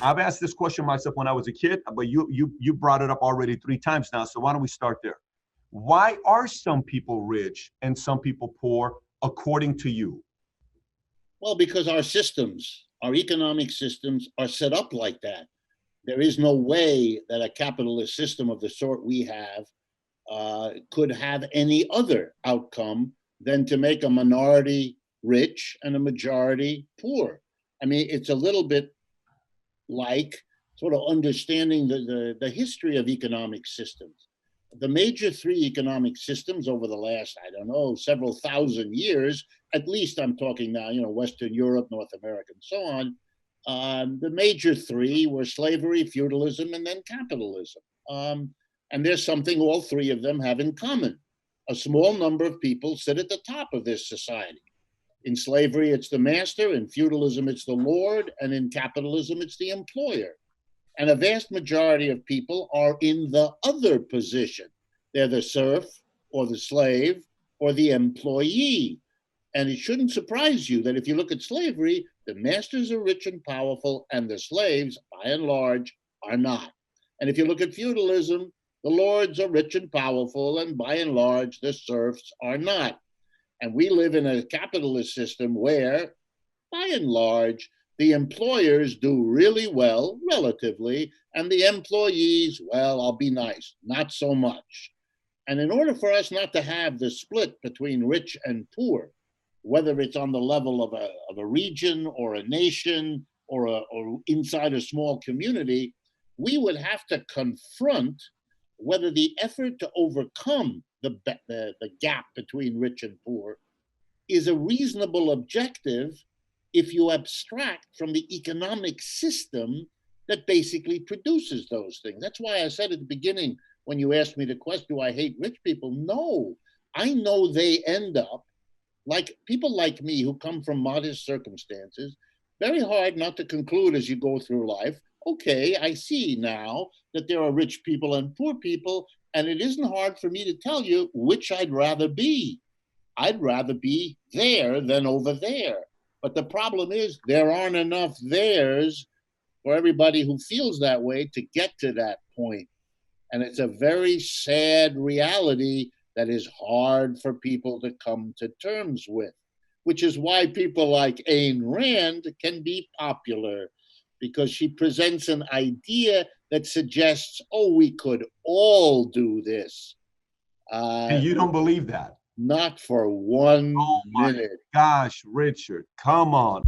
I've asked this question myself when I was a kid, but you brought it up already 3 times now. So why don't we start there? Why are some people rich and some people poor, according to you? Well, because our systems, our economic systems are set up like that. There is no way that a capitalist system of the sort we have could have any other outcome than to make a minority rich and a majority poor. I mean, it's a little bit like sort of understanding the history of economic systems. The major three economic systems over the last, I don't know, several thousand years, at least I'm talking now, Western Europe, North America, and so on. The major three were slavery, feudalism, and then capitalism. And there's something all three of them have in common. A small number of people sit at the top of this society. In slavery, it's the master. In feudalism, it's the lord. And in capitalism, it's the employer. And a vast majority of people are in the other position. They're the serf or the slave or the employee. And it shouldn't surprise you that if you look at slavery, the masters are rich and powerful and the slaves, by and large, are not. And if you look at feudalism, the lords are rich and powerful and by and large, the serfs are not. And we live in a capitalist system where, by and large, the employers do really well, relatively, and the employees, well, I'll be nice, not so much. And in order for us not to have the split between rich and poor, whether it's on the level of a region or a nation or inside a small community, we would have to confront whether the effort to overcome the gap between rich and poor is a reasonable objective if you abstract from the economic system that basically produces those things. That's why I said at the beginning, when you asked me the question, do I hate rich people? No, I know they end up like people like me who come from modest circumstances, very hard not to conclude as you go through life, okay, I see now that there are rich people and poor people, and it isn't hard for me to tell you which I'd rather be. I'd rather be there than over there. But the problem is there aren't enough theirs for everybody who feels that way to get to that point. And it's a very sad reality that is hard for people to come to terms with, which is why people like Ayn Rand can be popular, because she presents an idea that suggests, oh, we could all do this. And you don't believe that? Not for one Oh my minute. gosh, Richard, come on.